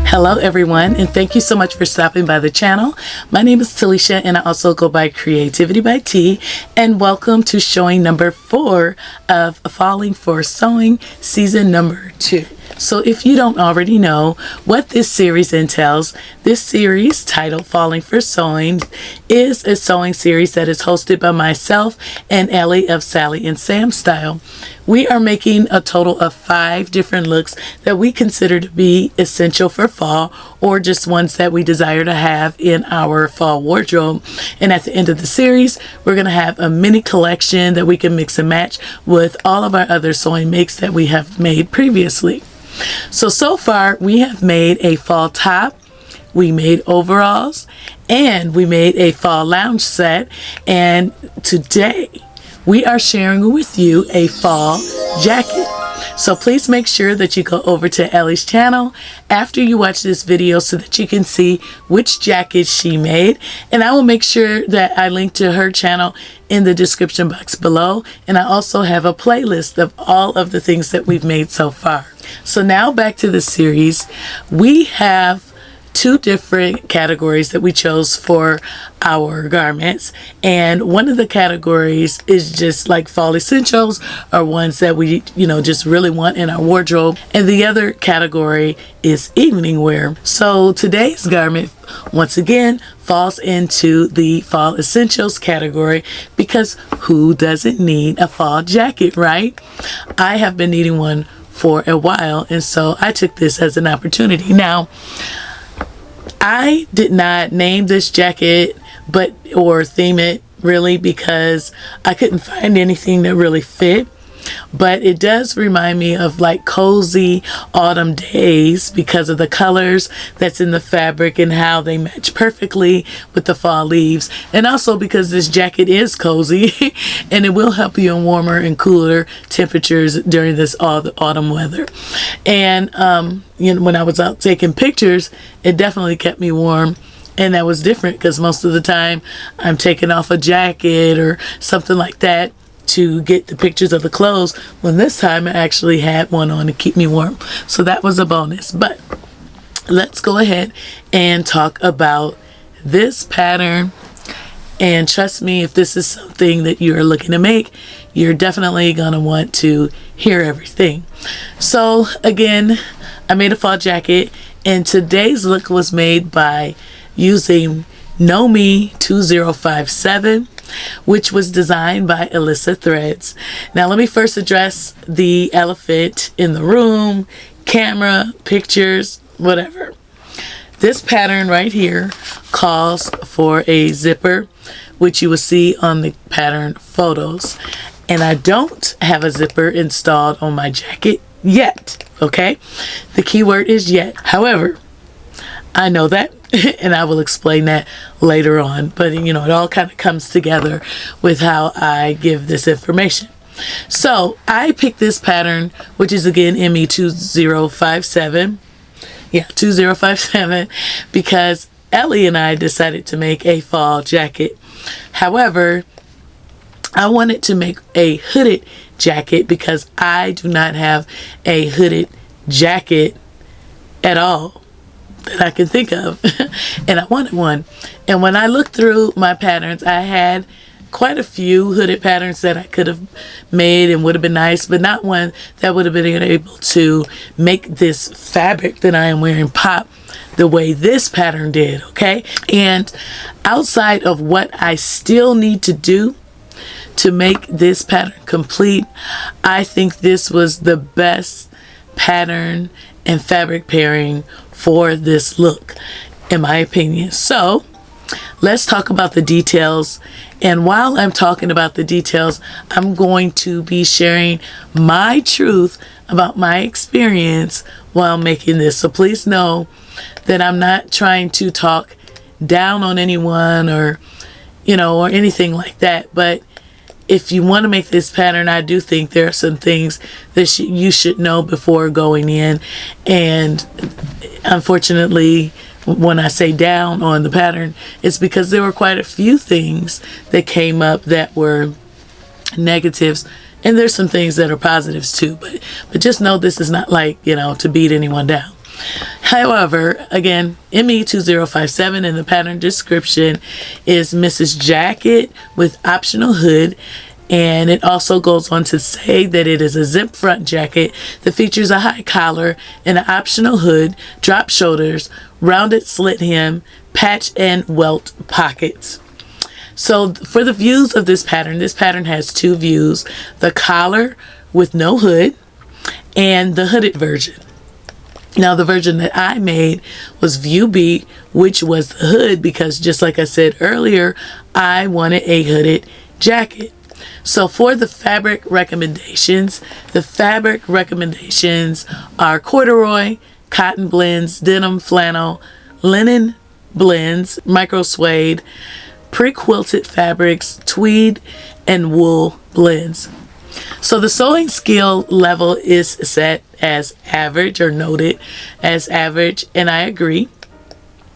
Hello everyone, and thank you so much for stopping by the channel. My name is Talisha and I also go by CreativiTeeByT, and welcome to showing number 4 of Falling for Sewing season number 2. So if you don't already know what this series entails, this series titled Falling for Sewing is a sewing series that is hosted by myself and Ellie of Sally and Sam Style. We are making a total of 5 different looks that we consider to be essential for fall, or just ones that we desire to have in our fall wardrobe. And at the end of the series, we're going to have a mini collection that we can mix and match with all of our other sewing makes that we have made previously. So far we have made a fall top, we made overalls, and we made a fall lounge set, and today we are sharing with you a fall jacket. So please make sure that you go over to Ellie's channel after you watch this video so that you can see which jacket she made, and I will make sure that I link to her channel in the description box below, and I also have a playlist of all of the things that we've made so far. So now back to the series. We have 2 different categories that we chose for our garments, and one of the categories is just like fall essentials, or ones that we just really want in our wardrobe, and the other category is evening wear. So today's garment once again falls into the fall essentials category, because who doesn't need a fall jacket, right? I have been needing one for a while, and so I took this as an opportunity. Now, I did not name this jacket or theme it really, because I couldn't find anything that really fit, but it does remind me of like cozy autumn days because of the colors that's in the fabric and how they match perfectly with the fall leaves, and also because this jacket is cozy and it will help you in warmer and cooler temperatures during this autumn weather. And when I was out taking pictures, it definitely kept me warm. And that was different because most of the time I'm taking off a jacket or something like that to get the pictures of the clothes, when this time I actually had one on to keep me warm. So that was a bonus. But let's go ahead and talk about this pattern. And trust me, if this is something that you're looking to make, you're definitely gonna want to hear everything. So again, I made a fall jacket, and today's look was made by using Nomi 2057, which was designed by Alyssa Threads. Now let me first address the elephant in the room, camera, pictures, whatever. This pattern right here calls for a zipper, which you will see on the pattern photos. And I don't have a zipper installed on my jacket yet, okay? The key word is yet. However, I know that, and I will explain that later on, but it all kind of comes together with how I give this information. So I picked this pattern, which is again ME 2057. Yeah, 2057, because Ellie and I decided to make a fall jacket. However, I wanted to make a hooded jacket because I do not have a hooded jacket at all that I can think of, and I wanted one. And when I looked through my patterns, I had quite a few hooded patterns that I could have made and would have been nice, but not one that would have been able to make this fabric that I am wearing pop the way this pattern did, okay? And outside of what I still need to do to make this pattern complete, I think this was the best pattern and fabric pairing for this look, in my opinion. So let's talk about the details. And while I'm talking about the details, I'm going to be sharing my truth about my experience while making this. So please know that I'm not trying to talk down on anyone or anything like that. But if you want to make this pattern, I do think there are some things that you should know before going in. And unfortunately, when I say down on the pattern, it's because there were quite a few things that came up that were negatives, and there's some things that are positives too, but just know this is not like to beat anyone down. However, again, ME2057 in the pattern description is Mrs. Jacket with optional hood. And it also goes on to say that it is a zip front jacket that features a high collar and an optional hood, drop shoulders, rounded slit hem, patch and welt pockets. So for the views of this pattern has two views: the collar with no hood and the hooded version. Now, the version that I made was view B, which was the hood, because just like I said earlier, I wanted a hooded jacket. So for the fabric recommendations are corduroy, cotton blends, denim, flannel, linen blends, micro suede, pre-quilted fabrics, tweed, and wool blends. So the sewing skill level is set as average, or noted as average, and I agree.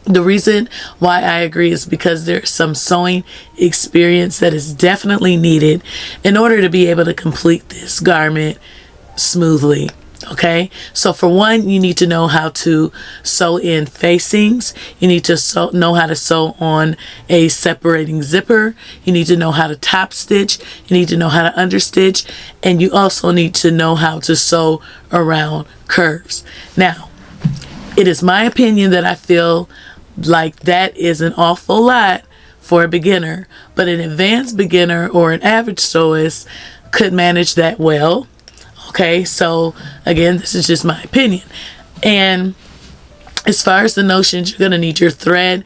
The reason why I agree is because there's some sewing experience that is definitely needed in order to be able to complete this garment smoothly. Okay, so for one, you need to know how to sew in facings. You need to know how to sew on a separating zipper. You need to know how to top stitch. You need to know how to understitch, and you also need to know how to sew around curves. Now, it is my opinion that I feel like that is an awful lot for a beginner, but an advanced beginner or an average sewist could manage that well. Okay, so again, this is just my opinion. And as far as the notions, you're going to need your thread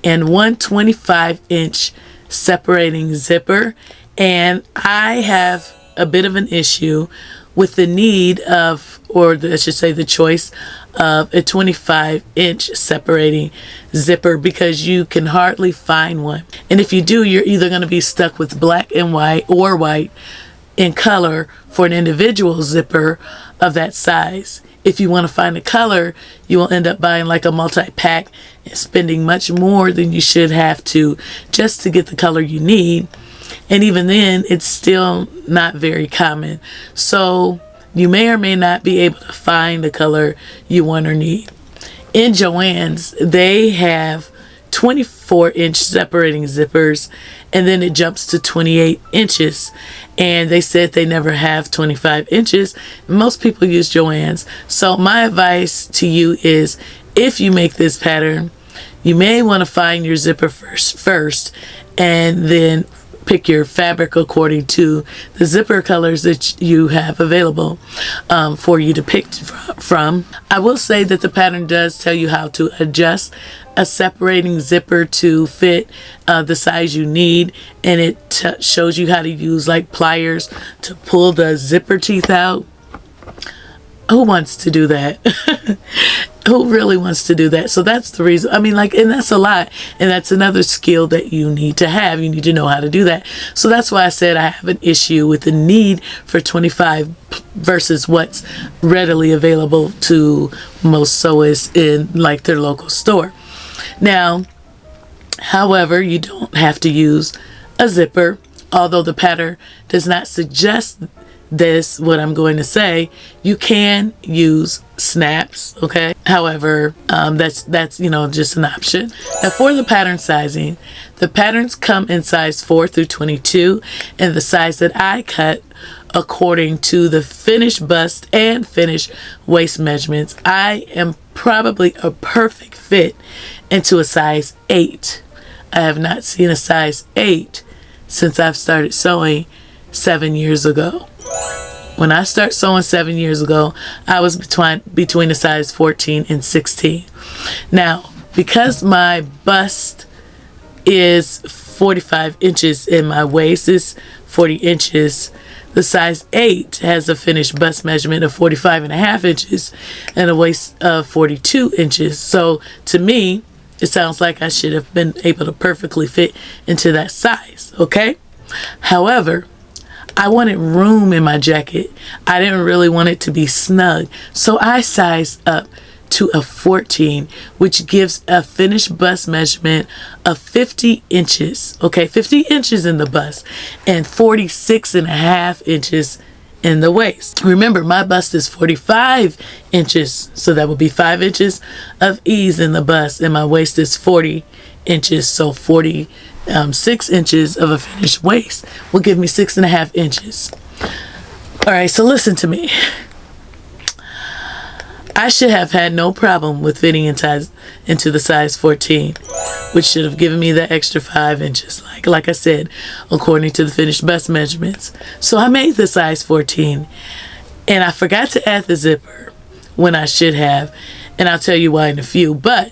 and 125-inch separating zipper. And I have a bit of an issue with the need of, or I should say the choice of, a 25-inch separating zipper, because you can hardly find one. And if you do, you're either going to be stuck with black and white or white in color for an individual zipper of that size. If you want to find a color, you will end up buying like a multi-pack and spending much more than you should have to just to get the color you need. And even then, it's still not very common. So you may or may not be able to find the color you want or need. In Joann's, they have 24-inch separating zippers, and then it jumps to 28 inches. And they said they never have 25 inches. Most people use Joann's. So my advice to you is, if you make this pattern, you may want to find your zipper first, and then pick your fabric according to the zipper colors that you have available for you to pick from. I will say that the pattern does tell you how to adjust a separating zipper to fit the size you need, and it shows you how to use like pliers to pull the zipper teeth out. Who wants to do that? Who really wants to do that? So that's the reason. I mean, like, and that's a lot. And that's another skill that you need to have. You need to know how to do that. So that's why I said I have an issue with the need for 25 versus what's readily available to most sewists in like their local store. Now, however, you don't have to use a zipper, although the pattern does not suggest this, what I'm going to say. You can use snaps, okay? However, that's you know, just an option. Now for the pattern sizing, the patterns come in size 4 through 22, and the size that I cut according to the finished bust and finished waist measurements, I am probably a perfect fit into a size 8. I have not seen a size 8 since I've started sewing 7 years ago. When I started sewing 7 years ago, I was between a size 14 and 16. Now, because my bust is 45 inches and my waist is 40 inches, the size 8 has a finished bust measurement of 45.5 inches and a waist of 42 inches. So to me, it sounds like I should have been able to perfectly fit into that size, okay? However, I wanted room in my jacket. I didn't really want it to be snug. So I sized up to a 14, which gives a finished bust measurement of 50 inches. Okay, 50 inches in the bust and 46.5 inches in the waist. Remember, my bust is 45 inches, so that would be 5 inches of ease in the bust, and my waist is 40 inches, so 46 inches of a finished waist will give me 6.5 inches. All right, so listen to me. I should have had no problem with fitting into the size 14, which should have given me the extra 5 inches, like I said, according to the finished bust measurements. So I made the size 14, and I forgot to add the zipper when I should have, and I'll tell you why in a few. But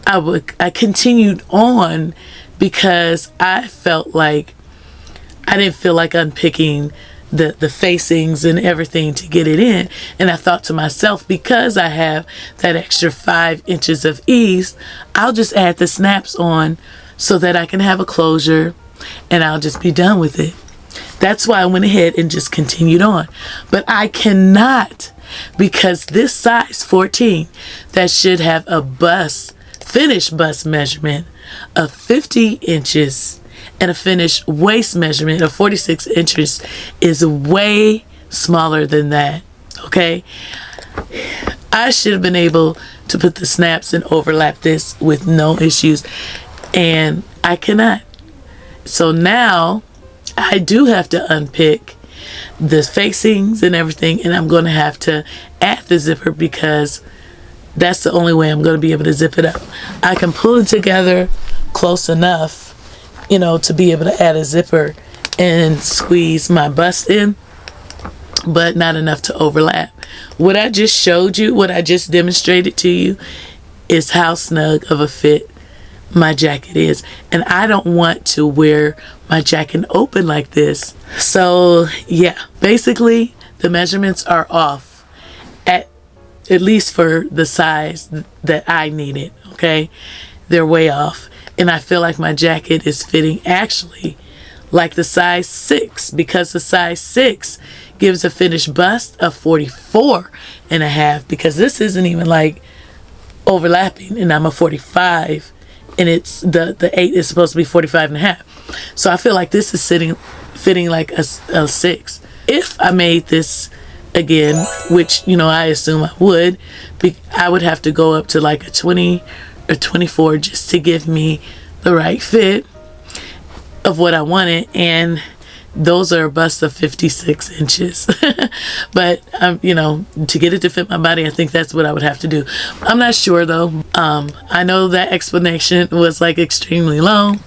I continued on because I felt like I didn't feel like unpicking the facings and everything to get it in, and I thought to myself, because I have that extra 5 inches of ease, I'll just add the snaps on so that I can have a closure and I'll just be done with it. That's why I went ahead and just continued on. But I cannot, because this size 14 that should have a finished bust measurement of 50 inches and a finished waist measurement of 46 inches is way smaller than that, okay? I should have been able to put the snaps and overlap this with no issues, and I cannot. So now I do have to unpick the facings and everything, and I'm going to have to add the zipper because that's the only way I'm going to be able to zip it up. I can pull it together close enough, you know, to be able to add a zipper and squeeze my bust in, but not enough to overlap. What I just showed you, what I just demonstrated to you, is how snug of a fit my jacket is, and I don't want to wear my jacket open like this. So yeah, basically the measurements are off at least for the size that I needed, okay? They're way off. And I feel like my jacket is fitting actually like the size 6, because the size 6 gives a finished bust of 44.5, because this isn't even like overlapping, and I'm a 45, and it's the 8 is supposed to be 45.5. So I feel like this is fitting like a 6. If I made this again, which, you know, I assume I would have to go up to like a 20 or 24 just to give me the right fit of what I wanted, and those are a bust of 56 inches. But you know, to get it to fit my body, I think that's what I would have to do. I'm not sure though. I know that explanation was like extremely long,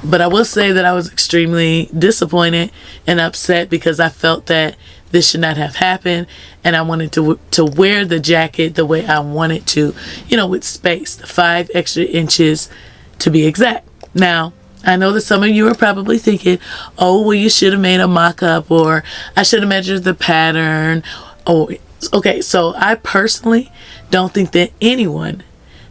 but I will say that I was extremely disappointed and upset because I felt that this should not have happened, and I wanted to wear the jacket the way I wanted to, you know, with space, the 5 extra inches to be exact. Now, I know that some of you are probably thinking, oh, well, you should have made a mock-up, or I should have measured the pattern. Oh, okay, so I personally don't think that anyone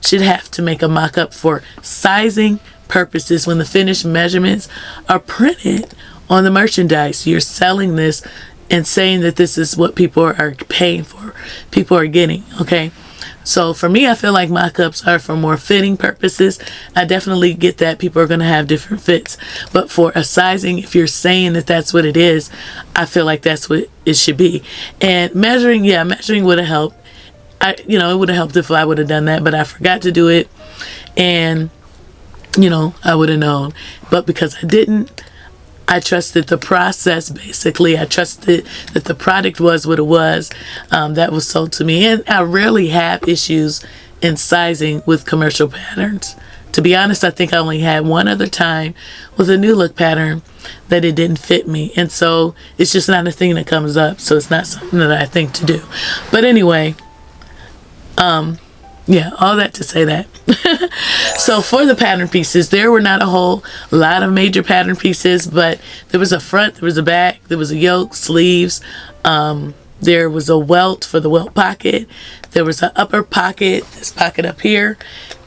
should have to make a mock-up for sizing purposes when the finished measurements are printed on the merchandise. You're selling this and saying that this is what people are paying for, people are getting, okay? So for me, I feel like mock-ups are for more fitting purposes. I definitely get that people are going to have different fits, but for a sizing, if you're saying that that's what it is, I feel like that's what it should be. And measuring, yeah, measuring would have helped. You know, it would have helped if I would have done that, but I forgot to do it, and you know, I would have known. But because I didn't, I trusted the process, basically. I trusted that the product was what it was that was sold to me. And I rarely have issues in sizing with commercial patterns. To be honest, I think I only had one other time with a new look pattern that it didn't fit me. And so it's just not a thing that comes up. So it's not something that I think to do. But anyway, yeah, all that to say that. So for the pattern pieces, there were not a whole lot of major pattern pieces, but there was a front, there was a back, there was a yoke, sleeves, there was a welt for the welt pocket, there was an upper pocket, this pocket up here,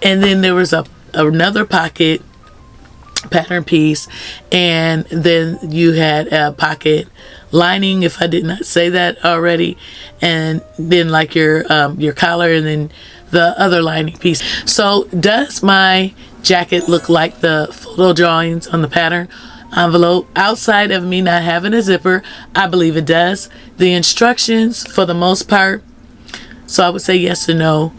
and then there was another pocket pattern piece, and then you had a pocket lining, if I did not say that already, and then like your collar, and then the other lining piece. So does my jacket look like the photo drawings on the pattern? envelope. Outside of me not having a zipper, I believe it does. The instructions, for the most part, so I would say yes or no.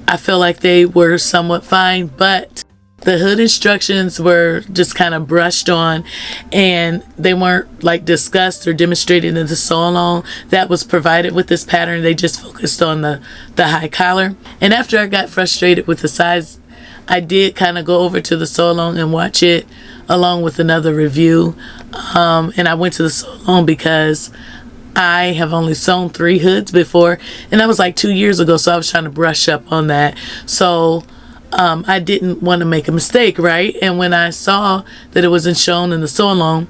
I feel like they were somewhat fine, but the hood instructions were just kind of brushed on, and they weren't like discussed or demonstrated in the sew along that was provided with this pattern. They just focused on the high collar. And after I got frustrated with the size, I did kind of go over to the sew along and watch it along with another review. And I went to the sew along because I have only sewn 3 hoods before, and that was like 2 years ago, so I was trying to brush up on that. So I didn't want to make a mistake, right? And when I saw that it wasn't shown in the sew along,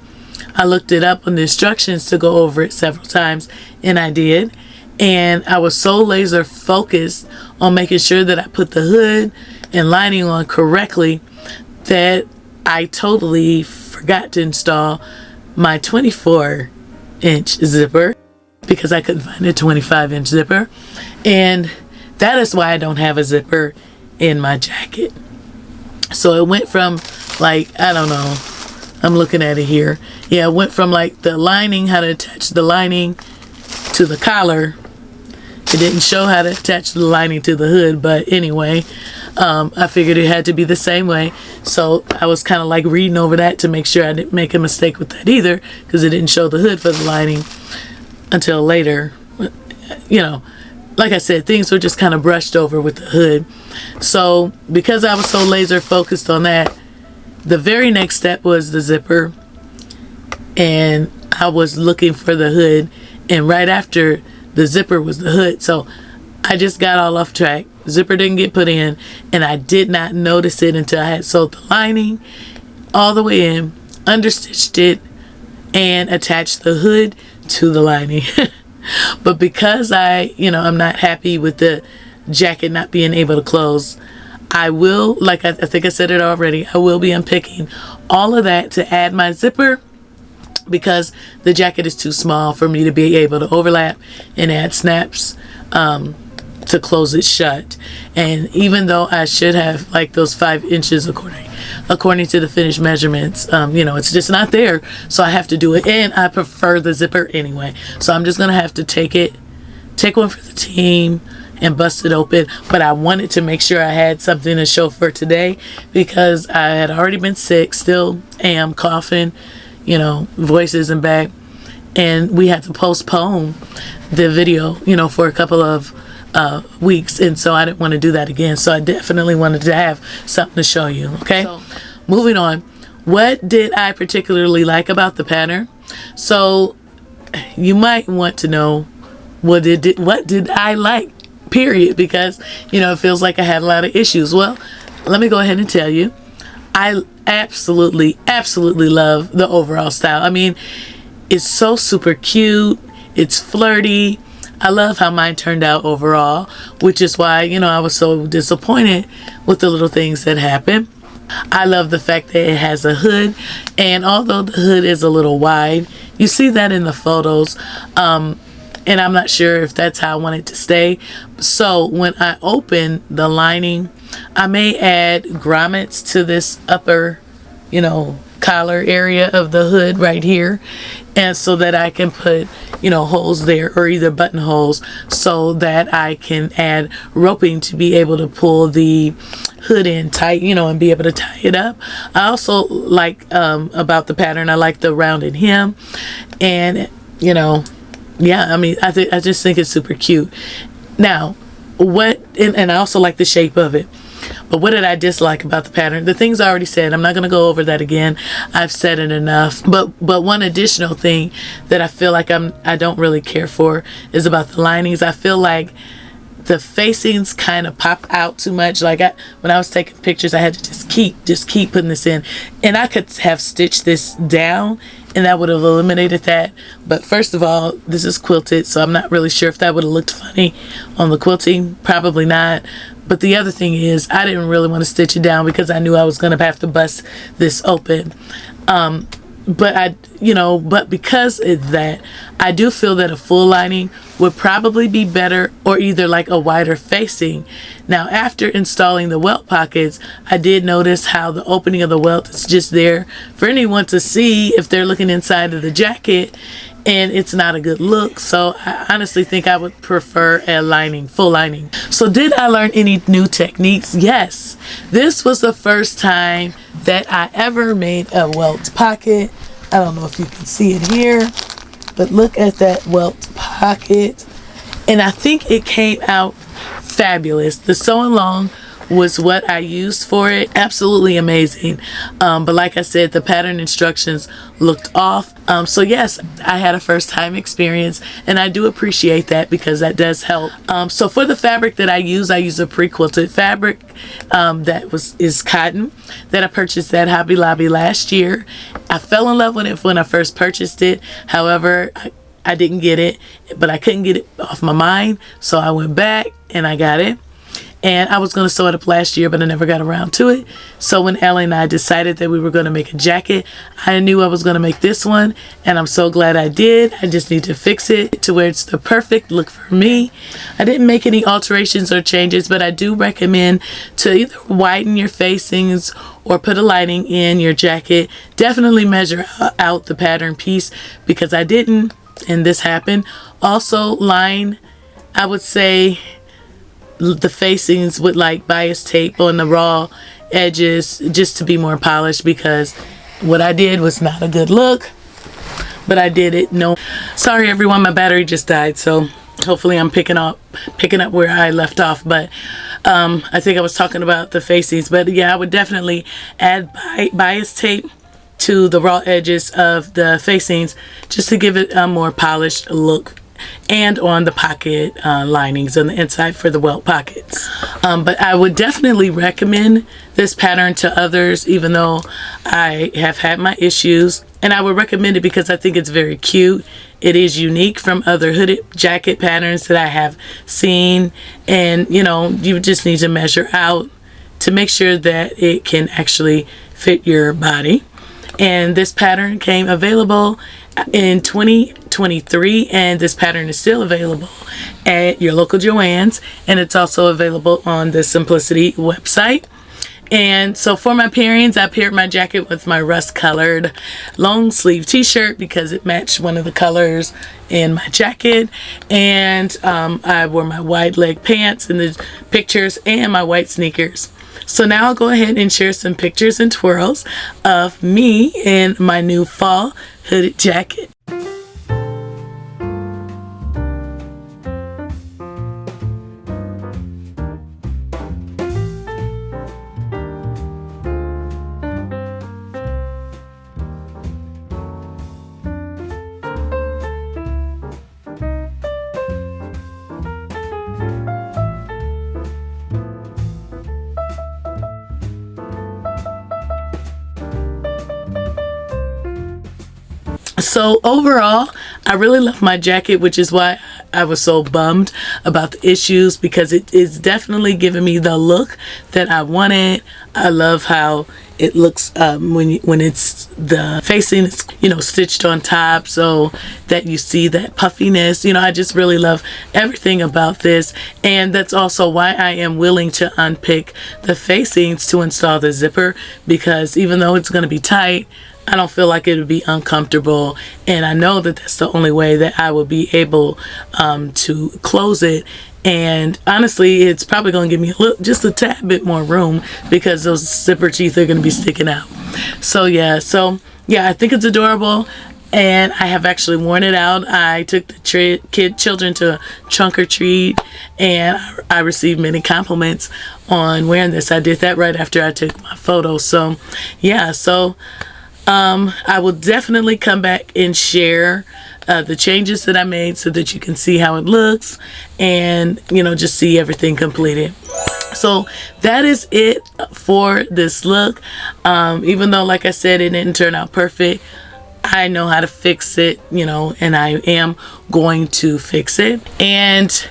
I looked it up on the instructions to go over it several times, and I did. And I was so laser focused on making sure that I put the hood and lining on correctly that I totally forgot to install my 24-inch zipper because I couldn't find a 25-inch zipper. And that is why I don't have a zipper in my jacket. So it went from, like, I don't know, I'm looking at it here. Yeah, it went from like the lining, how to attach the lining to the collar. It didn't show how to attach the lining to the hood, but anyway, I figured it had to be the same way. So I was kind of like reading over that to make sure I didn't make a mistake with that either, because it didn't show the hood for the lining until later. You know, like I said, things were just kind of brushed over with the hood. So because I was so laser focused on that, the very next step was the zipper, and I was looking for the hood, and right after the zipper was the hood. So I just got all off track. Zipper didn't get put in, and I did not notice it until I had sewed the lining all the way in, understitched it, and attached the hood to the lining. But because I'm not happy with the jacket not being able to close, I will, like I think I said it already, I will be unpicking all of that to add my zipper, because the jacket is too small for me to be able to overlap and add snaps to close it shut. And even though I should have like those 5 inches according to the finished measurements, it's just not there, so I have to do it. And I prefer the zipper anyway, so I'm just gonna have to take one for the team and bust it open. But I wanted to make sure I had something to show for today, because I had already been sick, still am coughing, voice isn't back, and we had to postpone the video for a couple of weeks, and so I didn't want to do that again. So I definitely wanted to have something to show you. Okay, so moving on, what did I particularly like about the pattern? So you might want to know what did I like, period, because it feels like I had a lot of issues. Well, let me go ahead and tell you, I absolutely love the overall style. I mean, it's so super cute, it's flirty. I love how mine turned out overall, which is why I was so disappointed with the little things that happened. I love the fact that it has a hood, and although the hood is a little wide, you see that in the photos, and I'm not sure if that's how I want it to stay. So when I open the lining, I may add grommets to this upper, collar area of the hood right here, and so that I can put holes there, or either buttonholes, so that I can add roping to be able to pull the hood in tight, and be able to tie it up. I also like about the pattern, I like the rounded hem, and yeah, I mean, I just think it's super cute. Now, and I also like the shape of it. But what did I dislike about the pattern? The things I already said. I'm not going to go over that again. I've said it enough. But one additional thing that I feel like I don't really care for is about the linings. I feel like the facings kind of pop out too much. Like when I was taking pictures, I had to just keep putting this in, and I could have stitched this down, and that would have eliminated that. But first of all, this is quilted, so I'm not really sure if that would have looked funny on the quilting. Probably not. But the other thing is, I didn't really want to stitch it down because I knew I was going to have to bust this open. but because of that, I do feel that a full lining would probably be better, or either like a wider facing. Now, after installing the welt pockets, I did notice how the opening of the welt is just there for anyone to see if they're looking inside of the jacket, and it's not a good look. So I honestly think I would prefer a lining, full lining. So did I learn any new techniques? Yes. This was the first time that I ever made a welt pocket. I don't know if you can see it here, but look at that welt pocket. And I think it came out fabulous. The sew along was what I used for it. Absolutely amazing. But like I said, the pattern instructions looked off. So yes, I had a first time experience, and I do appreciate that because that does help. So for the fabric that I use a pre-quilted fabric that is cotton that I purchased at Hobby Lobby last year. I fell in love with it when I first purchased it. However, I didn't get it, but I couldn't get it off my mind, so I went back and I got it. And I was going to sew it up last year, but I never got around to it. So when Ellie and I decided that we were going to make a jacket, I knew I was going to make this one, and I'm so glad I did. I just need to fix it to where it's the perfect look for me. I didn't make any alterations or changes, but I do recommend to either widen your facings or put a lining in your jacket. Definitely measure out the pattern piece, because I didn't, and this happened. Also line, I would say, the facings with like bias tape on the raw edges just to be more polished, because what I did was not a good look, but I did it. No, sorry everyone, my battery just died, so hopefully I'm picking up where I left off. But I think I was talking about the facings. But yeah, I would definitely add bias tape to the raw edges of the facings just to give it a more polished look, and on the pocket linings on the inside for the welt pockets. But I would definitely recommend this pattern to others, even though I have had my issues, and I would recommend it because I think it's very cute. It is unique from other hooded jacket patterns that I have seen, and you just need to measure out to make sure that it can actually fit your body. And this pattern came available in 2023, and this pattern is still available at your local Joann's, and it's also available on the Simplicity website. And so for my pairings, I paired my jacket with my rust colored long sleeve t-shirt because it matched one of the colors in my jacket. And I wore my wide leg pants in the pictures and my white sneakers. So now I'll go ahead and share some pictures and twirls of me in my new fall hooded jacket. So overall, I really love my jacket, which is why I was so bummed about the issues, because it is definitely giving me the look that I wanted. I love how it looks when it's the facing, it's stitched on top, so that you see that puffiness. I just really love everything about this, and that's also why I am willing to unpick the facings to install the zipper, because even though it's going to be tight, I don't feel like it would be uncomfortable, and I know that that's the only way that I will be able to close it. And honestly, it's probably going to give me just a tad bit more room, because those zipper teeth are going to be sticking out. So yeah, I think it's adorable, and I have actually worn it out. I took the children to trunk or treat, and I received many compliments on wearing this. I did that right after I took my photo. So yeah, I will definitely come back and share the changes that I made so that you can see how it looks, and just see everything completed. So that is it for this look. Even though, like I said, it didn't turn out perfect, I know how to fix it, and I am going to fix it. And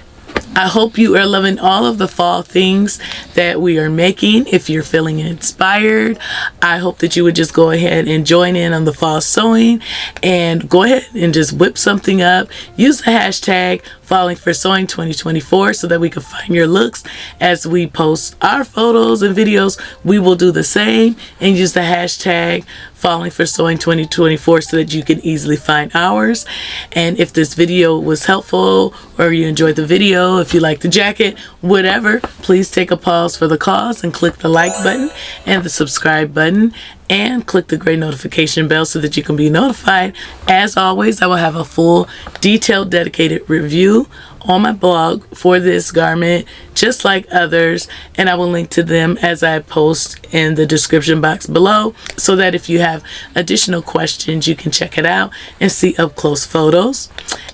I hope you are loving all of the fall things that we are making. If you're feeling inspired, I hope that you would just go ahead and join in on the fall sewing and go ahead and just whip something up. Use the hashtag Falling for Sewing 2024 so that we can find your looks as we post our photos and videos. We will do the same and use the hashtag Falling for Sewing 2024 so that you can easily find ours. And if this video was helpful or you enjoyed the video, if you like the jacket, whatever, please take a pause for the cause and click the like button and the subscribe button and click the gray notification bell so that you can be notified. As always, I will have a full detailed dedicated review on my blog for this garment, just like others, and I will link to them as I post in the description box below, so that if you have additional questions, you can check it out and see up close photos.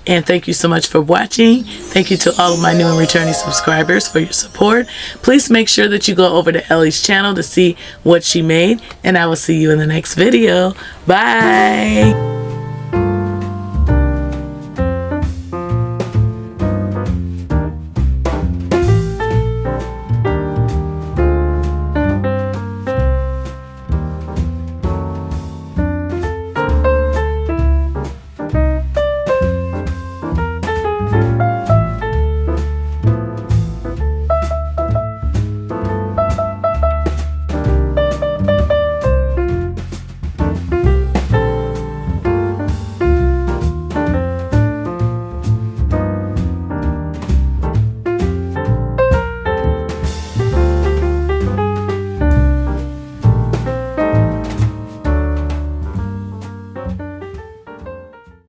And thank you so much for watching. Thank you to all of my new and returning subscribers for your support. Please make sure that you go over to Ellie's channel to see what she made, and I will see you in the next video. Bye.